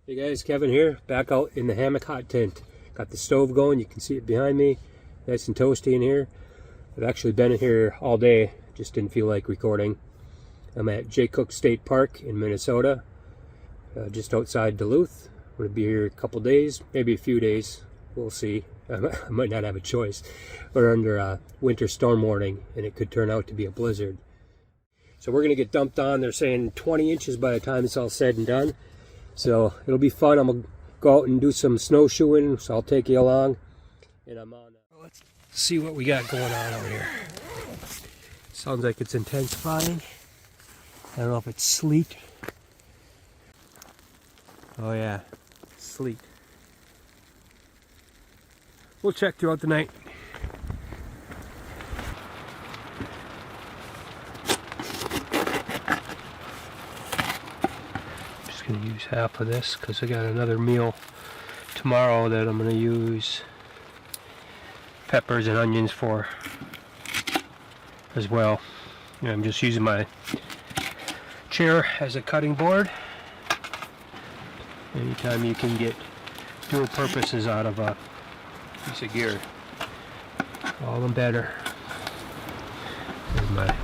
Hey guys, Kevin here, back out in the hammock hot tent. Got the stove going, you can see it behind me. Nice and toasty in here. I've actually been in here all day, just didn't feel like recording. I'm at Jay Cooke State Park in Minnesota, just outside Duluth. I'm going to be here a couple days, maybe a few days, we'll see. I might not have a choice. We're under a winter storm warning and it could turn out to be a blizzard. So we're going to get dumped on, they're saying 20 inches by the time it's all said and done. So it'll be fun. I'm going to go out and do some snowshoeing, so I'll take you along. And I'm on. Let's see what we got going on over here. Sounds like it's intensifying. I don't know if it's sleet. Oh yeah, sleet. We'll check throughout the night. Going to use half of this because I got another meal tomorrow that I'm going to use peppers and onions for as well. And I'm just using my chair as a cutting board. Anytime you can get dual purposes out of a piece of gear, all the better. There's my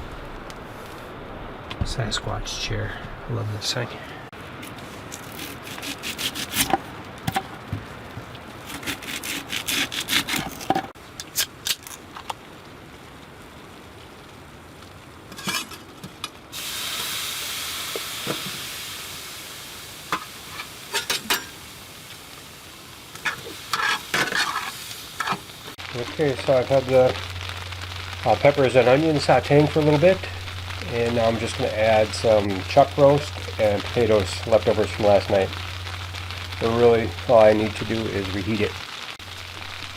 Sasquatch chair. I love this thing. Okay, so I've had the peppers and onions sauteing for a little bit, and now I'm just going to add some chuck roast and potatoes, leftovers from last night. So really, all I need to do is reheat it.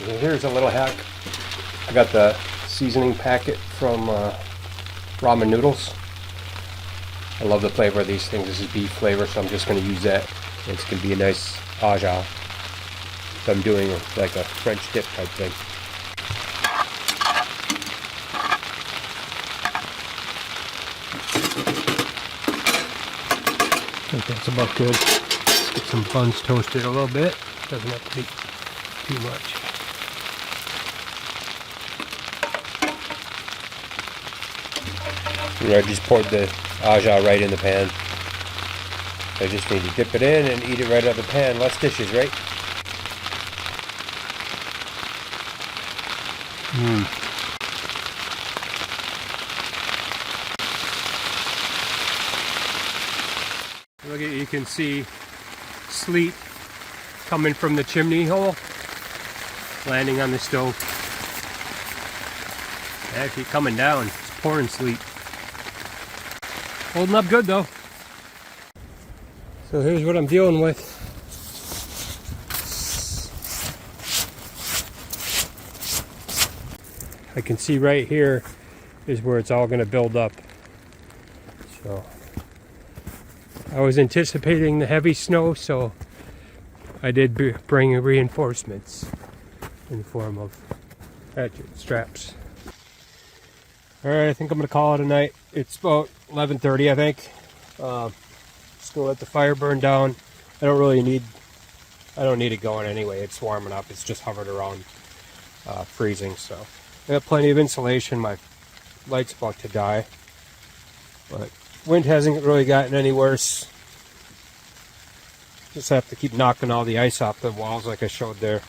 And here's a little hack. I got the seasoning packet from ramen noodles. I love the flavor of these things. This is beef flavor, so I'm just going to use that. It's going to be a nice aja. So I'm doing like a French dip type thing. I think that's about good. Let's get some buns toasted a little bit. Doesn't have to be too much. And I just poured the aja right in the pan. I just need to dip it in and eat it right out of the pan. Less dishes, right? Look at, you can see sleet coming from the chimney hole, landing on the stove. Actually coming down, it's pouring sleet. Holding up good though. So here's what I'm dealing with. I can see right here is where it's all going to build up. So I was anticipating the heavy snow, so I did bring reinforcements in the form of hatchet straps. Alright, I think I'm going to call it a night. It's about 11:30, I think. Just going to let the fire burn down. I don't need it going anyway. It's warming up. It's just hovered around freezing, so I got plenty of insulation. My light's about to die, but wind hasn't really gotten any worse. Just have to keep knocking all the ice off the walls like I showed there.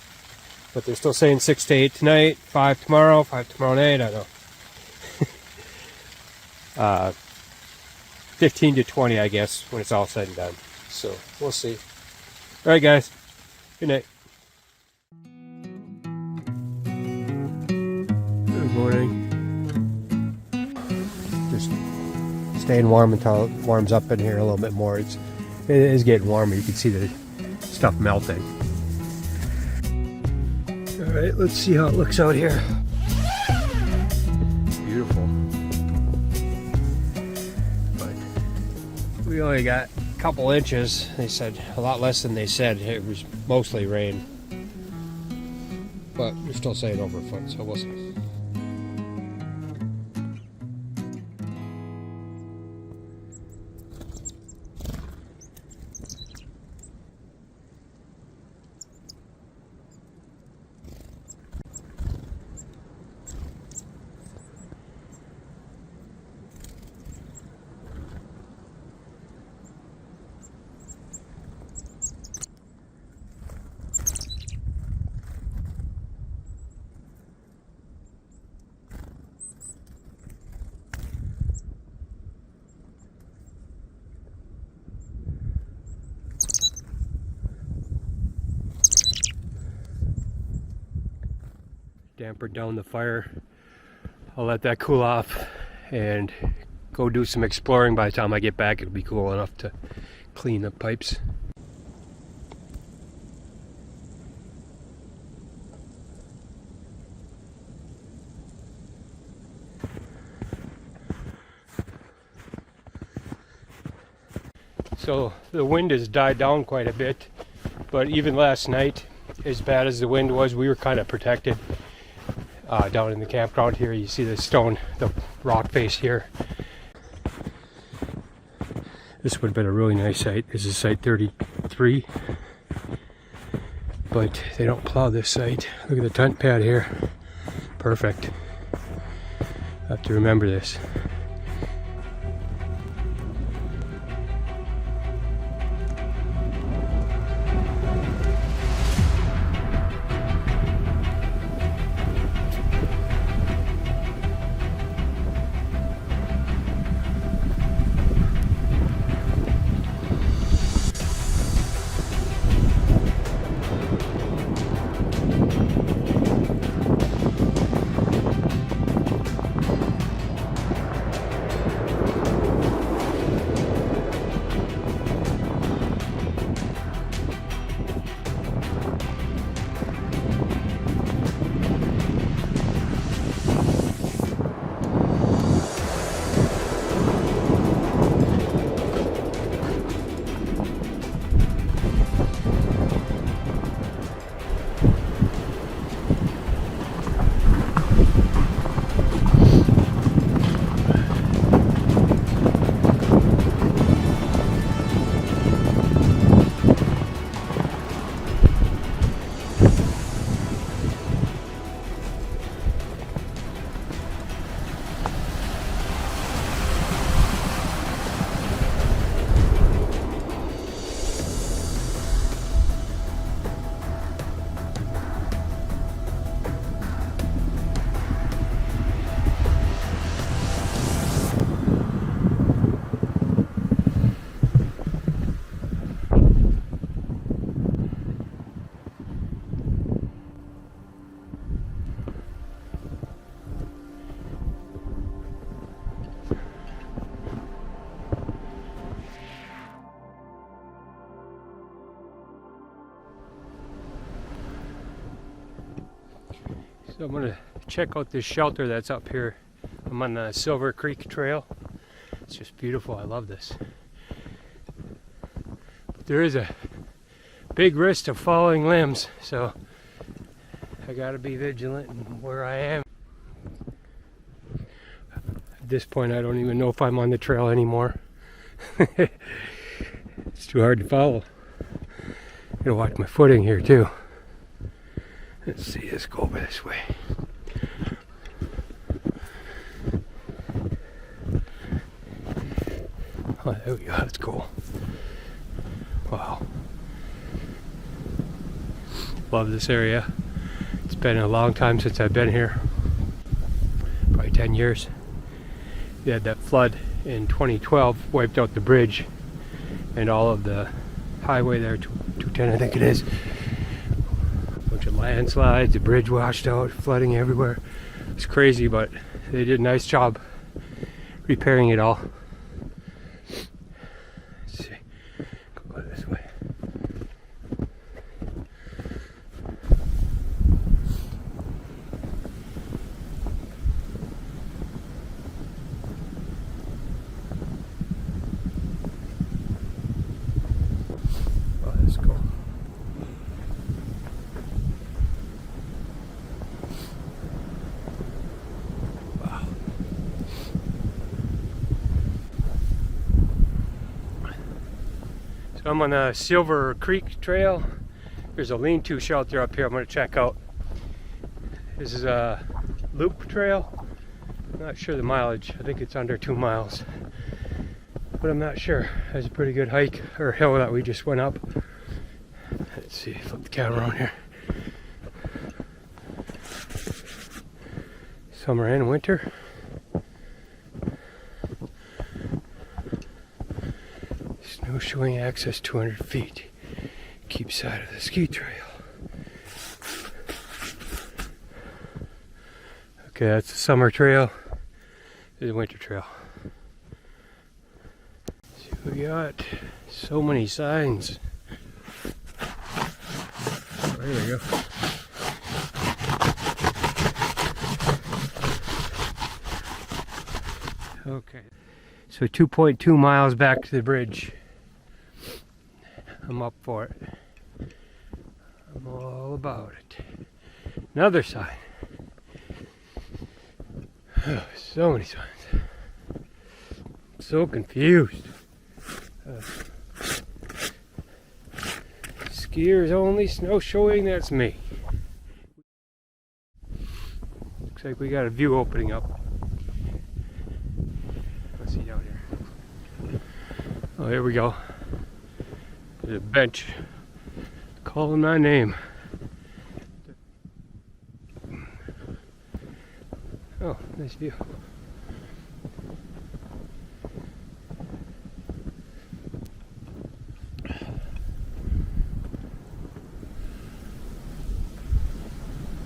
But they're still saying 6 to 8 tonight, 5 tomorrow, 5 tomorrow night, I don't know. 15 to 20, I guess, when it's all said and done. So, we'll see. Alright guys, good night. Good morning. Just staying warm until it warms up in here a little bit more. It is getting warmer. You can see the stuff melting. Alright, let's see how it looks out here. Beautiful. But we only got a couple inches. They said a lot less than they said. It was mostly rain. But we're still saying over a foot, so we'll see. dampered down the fire. I'll let that cool off and go do some exploring. By the time I get back, it'll be cool enough to clean the pipes. So the wind has died down quite a bit, but even last night, as bad as the wind was, we were kind of protected down in the campground here. You see the stone, the rock face here. This would have been a really nice site. This is site 33, but they don't plow this site. Look at the tent pad here. Perfect. I have to remember this. So I'm going to check out this shelter that's up here. I'm on the Silver Creek Trail. It's just beautiful. I love this. But there is a big risk of falling limbs, so I got to be vigilant in where I am. At this point, I don't even know if I'm on the trail anymore. It's too hard to follow. I'm gonna watch my footing here too. Let's see, let's go this way. Oh, there we go, that's cool. Wow. Love this area. It's been a long time since I've been here. Probably 10 years. We had that flood in 2012, wiped out the bridge and all of the highway there, 210 I think it is. Bunch of landslides, the bridge washed out, flooding everywhere. It's crazy, but they did a nice job repairing it all. Let's see, go this way. Oh, that's cool. I'm on the Silver Creek Trail. There's a lean-to shelter up here I'm going to check out. This is a loop trail. I'm not sure the mileage. I think it's under 2 miles. But I'm not sure. There's a pretty good hike or hill that we just went up. Let's see, flip the camera on here. Summer and winter. Snowshoeing access 200 feet. Keep side of the ski trail. Okay, that's the summer trail. This is the winter trail. See what we got. So many signs. Oh, there we go. Okay. So 2.2 miles back to the bridge. I'm up for it. I'm all about it. Another sign. Oh, so many signs. I'm so confused. Skiers only, snow showing, that's me. Looks like we got a view opening up. Let's see down here. Oh, here we go. There's a bench. Calling my name. Oh, nice view.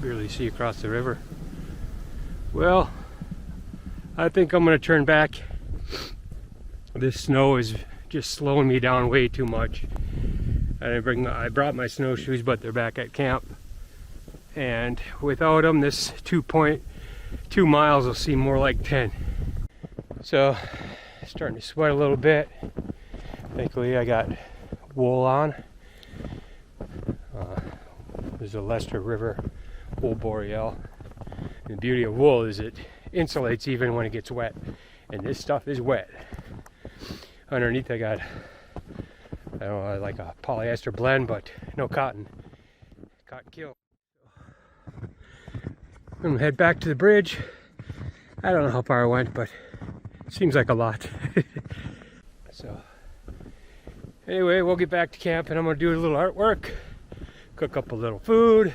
Barely see across the river. Well, I think I'm going to turn back. This snow is just slowing me down way too much. I brought my snowshoes, but they're back at camp. And without them, this 2.2 miles will seem more like 10. So, starting to sweat a little bit. Thankfully, I got wool on. There's a Leicester River wool boreal. And the beauty of wool is it insulates even when it gets wet. And this stuff is wet. Underneath I got, I don't know, like a polyester blend, but no cotton. Cotton kill. I'm gonna head back to the bridge. I don't know how far I went, but it seems like a lot. So, anyway, we'll get back to camp and I'm gonna do a little artwork, cook up a little food,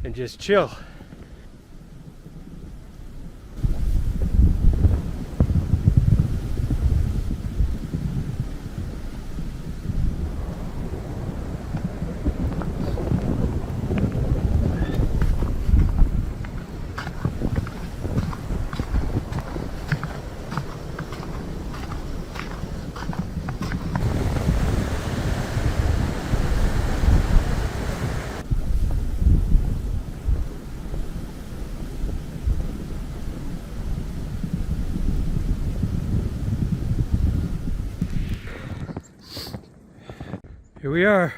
and just chill. Here we are.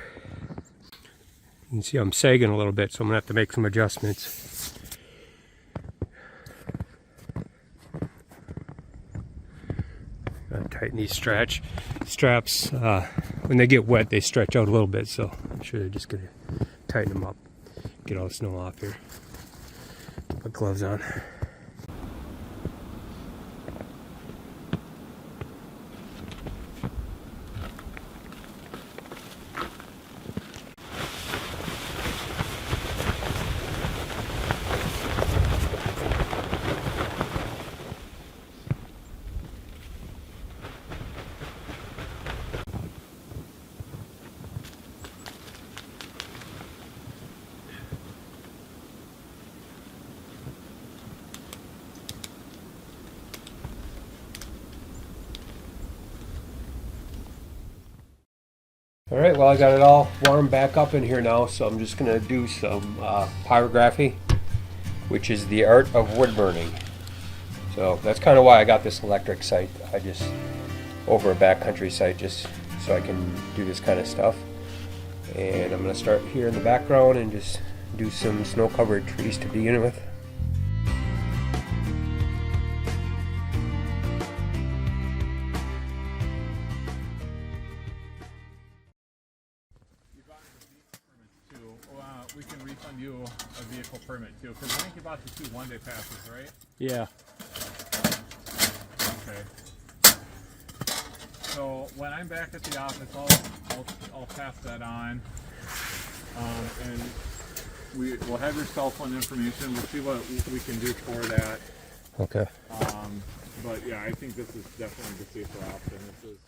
You can see I'm sagging a little bit, so I'm gonna have to make some adjustments. Gotta tighten these straps. When they get wet, they stretch out a little bit, so I'm sure they're just gonna tighten them up. Get all the snow off here. Put gloves on. Alright, well I got it all warmed back up in here now, so I'm just going to do some pyrography, which is the art of wood burning. So that's kind of why I got this electric site. I just, over a backcountry site, just so I can do this kind of stuff. And I'm going to start here in the background and just do some snow-covered trees to begin with. We can refund you a vehicle permit too, because I think you bought the 2 one-day passes, right? Yeah. Okay. So when I'm back at the office, I'll pass that on, and we'll have your cell phone information. We'll see what we can do for that. Okay. But yeah, I think this is definitely the safer option. This is.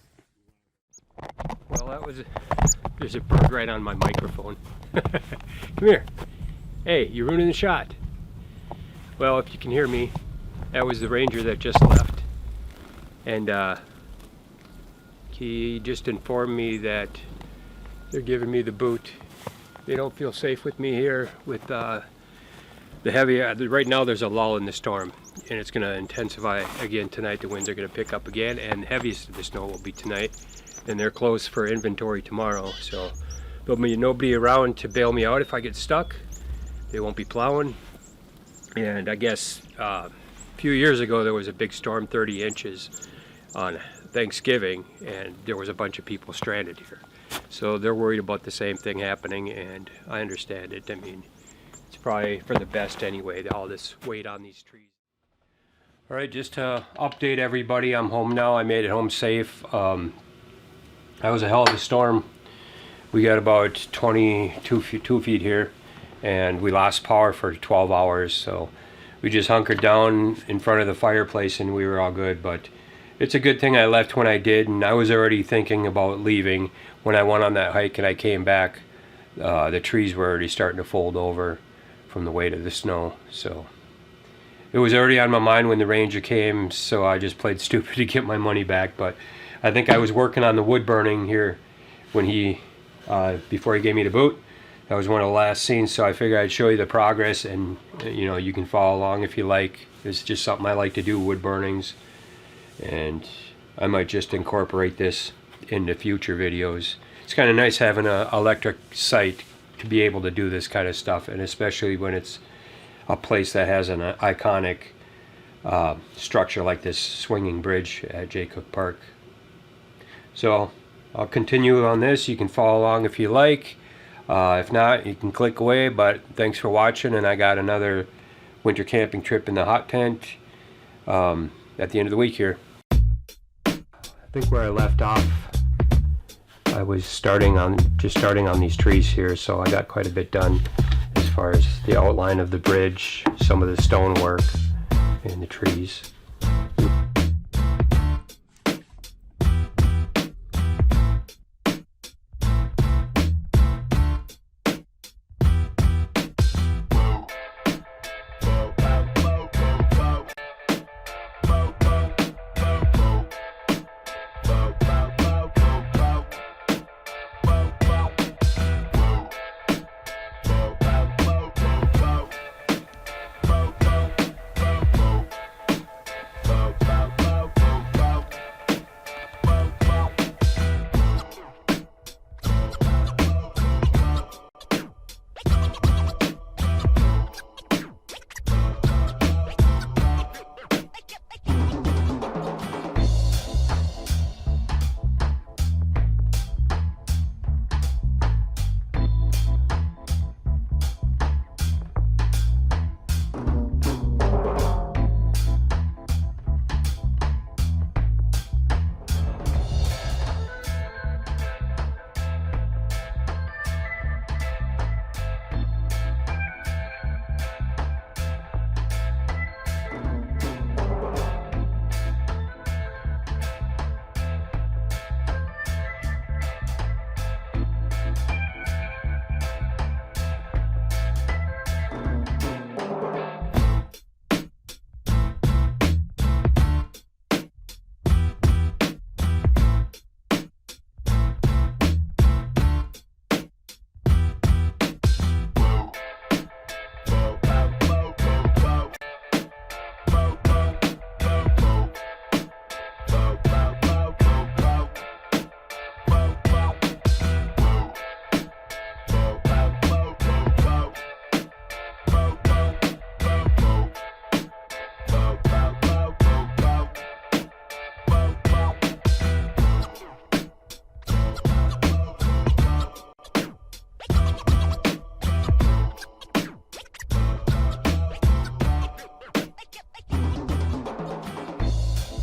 Well, that was. There's a bird right on my microphone. Come here. Hey, you're ruining the shot. Well, if you can hear me, that was the ranger that just left, and he just informed me that they're giving me the boot. They don't feel safe with me here with the heavy. Right now there's a lull in the storm, and it's going to intensify again tonight. The winds are going to pick up again, and the heaviest of the snow will be tonight, and they're closed for inventory tomorrow, so there'll be nobody around to bail me out if I get stuck. They won't be plowing. And I guess a few years ago there was a big storm, 30 inches on Thanksgiving, and there was a bunch of people stranded here. So they're worried about the same thing happening, and I understand it. I mean, it's probably for the best anyway, all this weight on these trees. All right, just to update everybody, I'm home now. I made it home safe. That was a hell of a storm. We got about 2 feet here, and we lost power for 12 hours. So we just hunkered down in front of the fireplace, and we were all good. But it's a good thing I left when I did, and I was already thinking about leaving when I went on that hike and I came back. The trees were already starting to fold over from the weight of the snow. So it was already on my mind when the ranger came, so I just played stupid to get my money back. But I think I was working on the wood burning here when he, before he gave me the boot. That was one of the last scenes, so I figured I'd show you the progress, and you know, you can follow along if you like. It's just something I like to do, wood burnings, and I might just incorporate this into future videos. It's kind of nice having an electric site to be able to do this kind of stuff, and especially when it's a place that has an iconic structure like this swinging bridge at Jay Cooke Park. So I'll continue on this. You can follow along if you like. If not, you can click away, but thanks for watching, and I got another winter camping trip in the hot tent at the end of the week here. I think where I left off, I was just starting on these trees here, so I got quite a bit done as far as the outline of the bridge, some of the stonework, and the trees.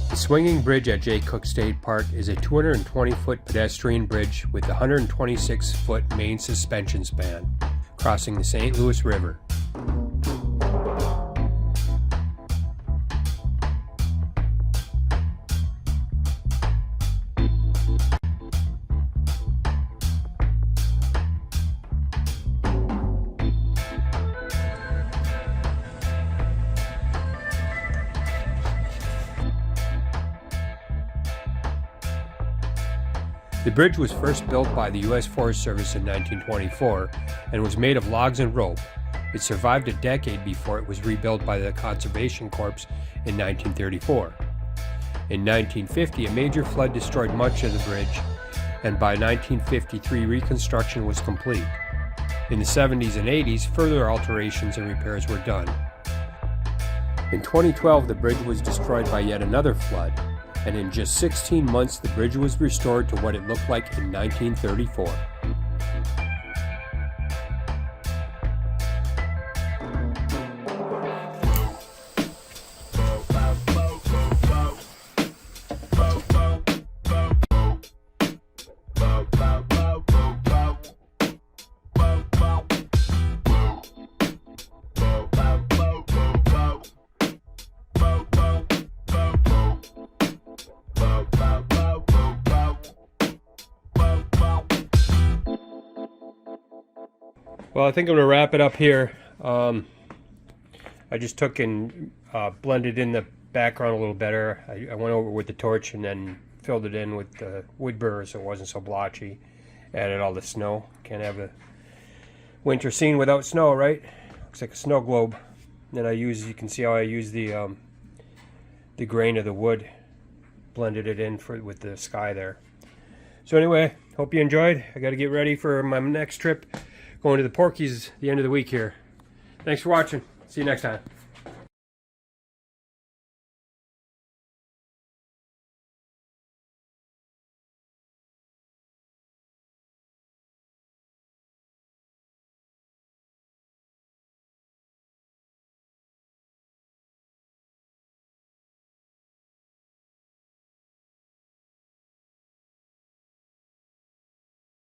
The swinging bridge at Jay Cooke State Park is a 220-foot pedestrian bridge with a 126-foot main suspension span, crossing the St. Louis River. The bridge was first built by the U.S. Forest Service in 1924 and was made of logs and rope. It survived a decade before it was rebuilt by the Conservation Corps in 1934. In 1950, a major flood destroyed much of the bridge, and by 1953 reconstruction was complete. In the 70s and 80s, further alterations and repairs were done. In 2012, the bridge was destroyed by yet another flood, and in just 16 months, the bridge was restored to what it looked like in 1934. Well, I think I'm going to wrap it up here. I just took and blended in the background a little better. I went over with the torch and then filled it in with the wood burner so it wasn't so blotchy. Added all the snow. Can't have a winter scene without snow, right? Looks like a snow globe. Then you can see how I use the grain of the wood. Blended it in with the sky there. So anyway, hope you enjoyed. I got to get ready for my next trip. Going to the Porkies at the end of the week here. Thanks for watching. See you next time.